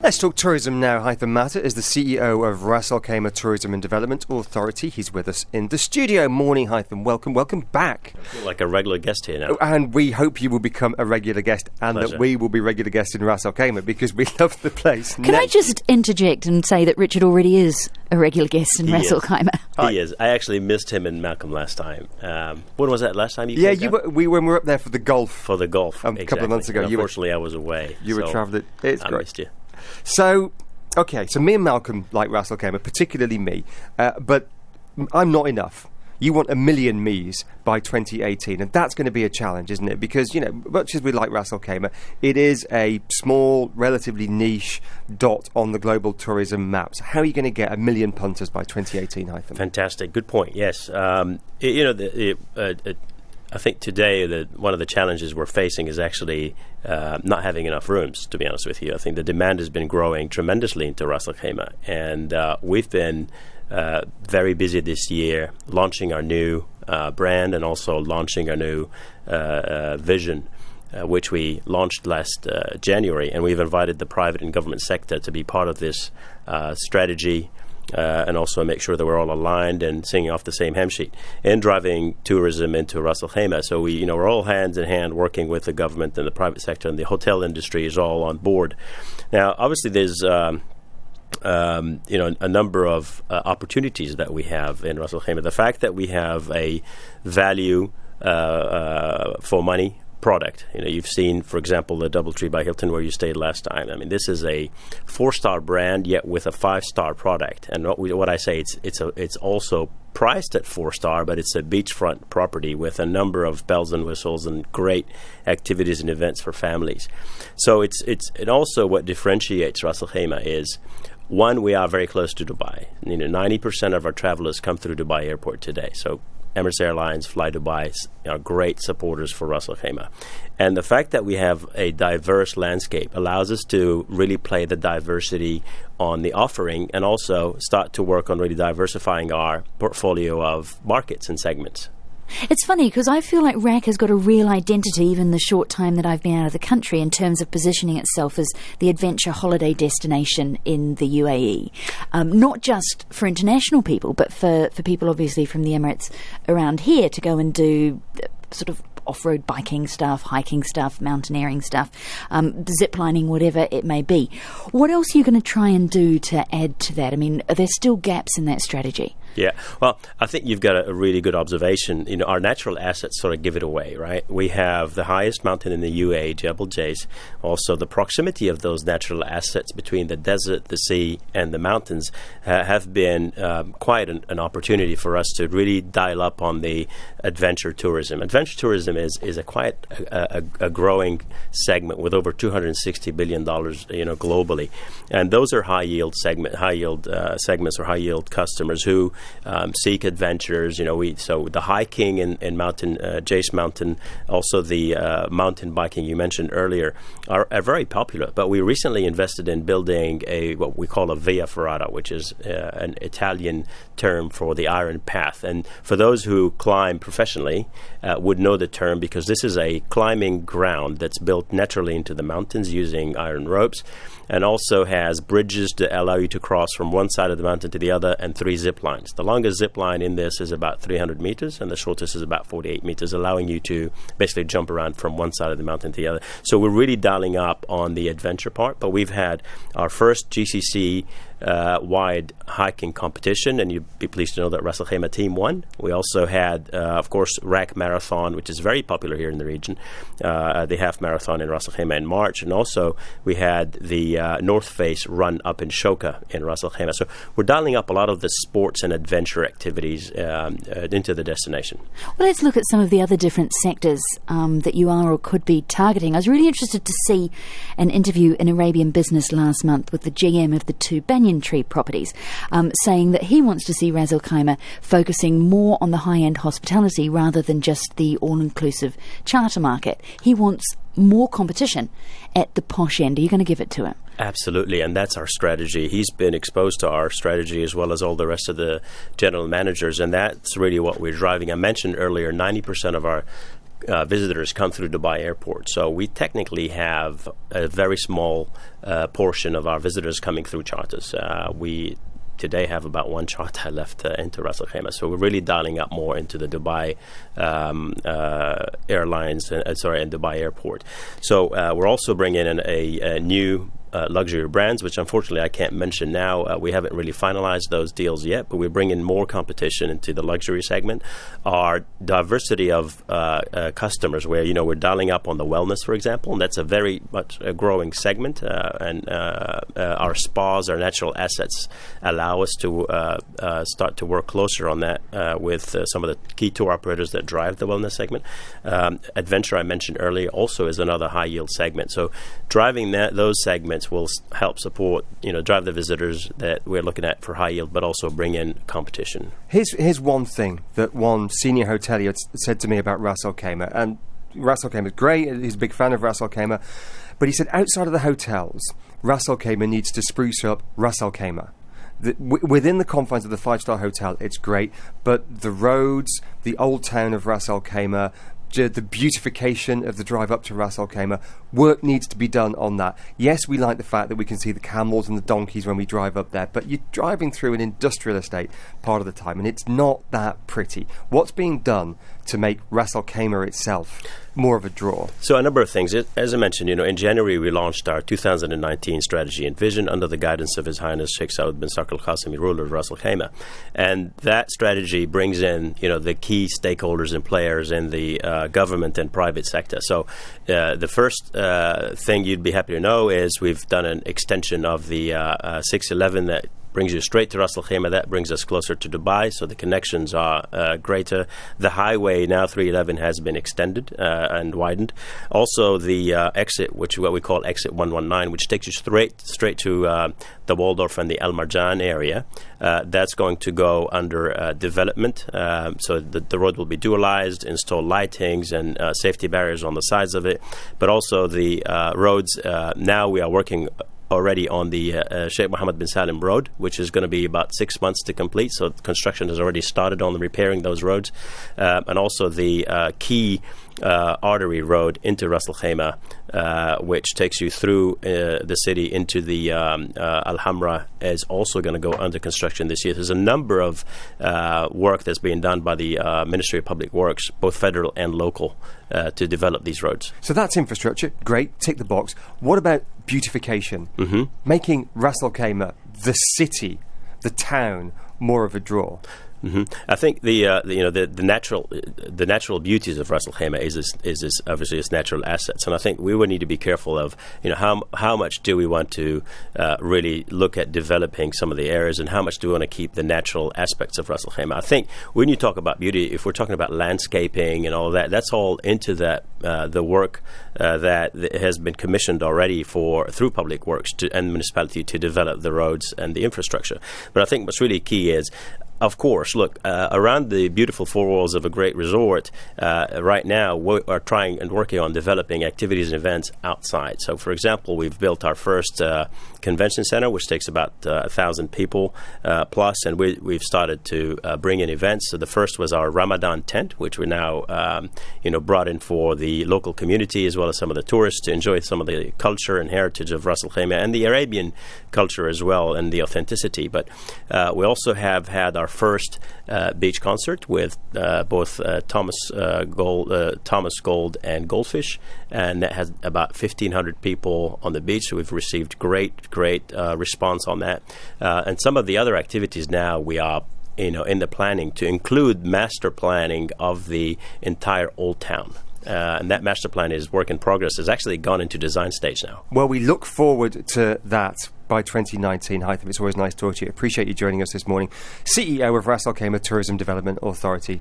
Let's talk tourism now. Haitham Mattar is the CEO of Ras al Khaimah Tourism and Development Authority. He's with us in the studio. Morning, Haitham. Welcome back. I feel like a regular guest here now. And we hope you will become a regular guest and Pleasure. that we will be regular guests in Ras al Khaimah because we love the place. Can I just interject and say that Richard already is a regular guest in Ras al Khaimah? He is. I actually missed him in Malcolm last time. When was that last time you came down? We when we were up there for the golf. For the golf, a couple of months ago. Unfortunately, I was away. You were travelling. It's I great. missed you. So me and Malcolm like Ras al Khaimah, particularly me, but I'm not enough. You want 1 million me's by 2018, and that's going to be a challenge, isn't it? Because, you know, much as we like Ras al Khaimah, it is a small, relatively niche dot on the global tourism map. So how are you going to get 1 million punters by 2018, Haitham? Fantastic. Good point. Yes. I think today one of the challenges we're facing is actually not having enough rooms, to be honest with you. I think the demand has been growing tremendously into Ras al Khaimah, and we've been very busy this year launching our new brand and also launching our new vision, which we launched last January, and we've invited the private and government sector to be part of this strategy. And also make sure that we're all aligned and singing off the same hymn sheet and driving tourism into Ras al Khaimah. So we're all hands in hand working with the government and the private sector, and the hotel industry is all on board. Now, obviously, there's a number of opportunities that we have in Ras al Khaimah. The fact that we have a value for money product. You've seen, for example, the DoubleTree by Hilton where you stayed last time. I mean, this is a 4-star brand yet with a 5-star product. And what I say, it's also priced at 4-star, but it's a beachfront property with a number of bells and whistles and great activities and events for families. So it also what differentiates Ras al Khaimah is, one, we are very close to Dubai. 90% of our travelers come through Dubai airport today. So Emirates Airlines, Fly Dubai are great supporters for Ras al Khaimah. And the fact that we have a diverse landscape allows us to really play the diversity on the offering and also start to work on really diversifying our portfolio of markets and segments. It's funny because I feel like RAK has got a real identity, even the short time that I've been out of the country, in terms of positioning itself as the adventure holiday destination in the UAE. Not just for international people, but for people obviously from the Emirates around here to go and do sort of off-road biking stuff, hiking stuff, mountaineering stuff, ziplining, whatever it may be. What else are you going to try and do to add to that? I mean, are there still gaps in that strategy? Yeah, well, I think you've got a really good observation. Our natural assets sort of give it away, right? We have the highest mountain in the UAE, Jebel Jais. Also, the proximity of those natural assets between the desert, the sea, and the mountains have been quite an opportunity for us to really dial up on the adventure tourism. Adventure tourism is quite a growing segment with over $260 billion, globally, and those are high yield segments or high yield customers who seek adventures. So the hiking in Mountain Jais Mountain, also the mountain biking you mentioned earlier, are very popular. But we recently invested in building what we call a Via Ferrata, which is an Italian term for the Iron Path. And for those who climb professionally, would know the term because this is a climbing ground that's built naturally into the mountains using iron ropes, and also has bridges to allow you to cross from one side of the mountain to the other, and 3 zip lines. The longest zip line in this is about 300 meters, and the shortest is about 48 meters, allowing you to basically jump around from one side of the mountain to the other. So we're really dialing up on the adventure part, but we've had our first GCC wide hiking competition, and you'd be pleased to know that Ras al Khaimah team won. We also had, of course, RAK Marathon, which is very popular here in the region, the half marathon in Ras al Khaimah in March, and also we had the North Face run up in Shoka in Ras al Khaimah. So we're dialing up a lot of the sports and adventure activities into the destination. Well, let's look at some of the other different sectors that you are or could be targeting. I was really interested to see an interview in Arabian Business last month with the GM of the 2 Banyan Tree properties, saying that he wants to see Ras al Khaimah focusing more on the high-end hospitality rather than just the all-inclusive charter market. He wants more competition at the posh end. Are you going to give it to him? Absolutely, and that's our strategy. He's been exposed to our strategy as well as all the rest of the general managers, and that's really what we're driving. I mentioned earlier 90% of our visitors come through Dubai Airport. So we technically have a very small portion of our visitors coming through charters. We today have about one charter left into Ras al Khaimah. So we're really dialing up more into the Dubai airlines, and Dubai Airport. So we're also bringing in a new luxury brands, which unfortunately I can't mention now. We haven't really finalized those deals yet, but we're bringing more competition into the luxury segment. Our diversity of customers, where we're dialing up on the wellness, for example, and that's a very much a growing segment. And our spas, our natural assets, allow us to start to work closer on that with some of the key tour operators that drive the wellness segment. Adventure, I mentioned earlier, also is another high yield segment. So driving those segments will help support, drive the visitors that we're looking at for high yield, but also bring in competition. Here's one thing that one senior hotelier said to me about Ras al Khaimah, and Ras al Khaimah is great. He's a big fan of Ras al Khaimah, but he said outside of the hotels, Ras al Khaimah needs to spruce up Ras al Khaimah. Within the confines of the 5-star hotel, it's great, but the roads, the old town of Ras al Khaimah, the beautification of the drive up to Ras al Khaimah, work needs to be done on that. Yes, we like the fact that we can see the camels and the donkeys when we drive up there, but you're driving through an industrial estate part of the time, and it's not that pretty. What's being done to make Ras al Khaimah itself more of a draw? So a number of things. As I mentioned, in January we launched our 2019 strategy and vision under the guidance of His Highness Sheikh Saud bin Sarkar al-Qasimi, ruler of Ras al Khaimah. And that strategy brings in, the key stakeholders and players in the government and private sector. So the first thing you'd be happy to know is we've done an extension of the 611 that brings you straight to Ras al Khaimah. That brings us closer to Dubai, so the connections are greater. The highway, now 311, has been extended and widened. Also, the exit, which what we call exit 119, which takes you straight to the Waldorf and the Al Marjan area, that's going to go under development. So the road will be dualized, install lightings and safety barriers on the sides of it. But also the roads, now we are working already on the Sheikh Mohammed bin Salim Road, which is going to be about 6 months to complete. So construction has already started on repairing those roads. And also the key artery road into Ras al Khaimah, which takes you through the city into the Al Hamra, is also going to go under construction this year. There's a number of work that's being done by the Ministry of Public Works, both federal and local, to develop these roads. So that's infrastructure. Great, tick the box. What about beautification? Mm-hmm. Making Ras al Khaimah, the city, the town, more of a draw. Mm-hmm. I think the natural beauties of Ras al Khaimah is obviously its natural assets, and I think we would need to be careful of how much do we want to really look at developing some of the areas, and how much do we want to keep the natural aspects of Ras al Khaimah. I think when you talk about beauty, if we're talking about landscaping and all that, that's all into that the work that has been commissioned already through Public Works and municipality to develop the roads and the infrastructure. But I think what's really key is, of course, look, around the beautiful four walls of a great resort, right now we are trying and working on developing activities and events outside. So, for example, we've built our first convention center, which takes about 1,000 people plus, and we've started to bring in events. So the first was our Ramadan tent, which we now brought in for the local community as well as some of the tourists to enjoy some of the culture and heritage of Ras al Khaimah and the Arabian culture as well, and the authenticity. But we also have had our first beach concert with both Thomas Gold and Goldfish, and that has about 1,500 people on the beach. So we've received great response on that, and some of the other activities now we are in the planning to include master planning of the entire Old Town. And that master plan is work in progress. It's actually gone into design stage now. Well, we look forward to that by 2019. Haitham, it's always nice to talk to you. Appreciate you joining us this morning. CEO of Ras al Khaimah Tourism Development Authority.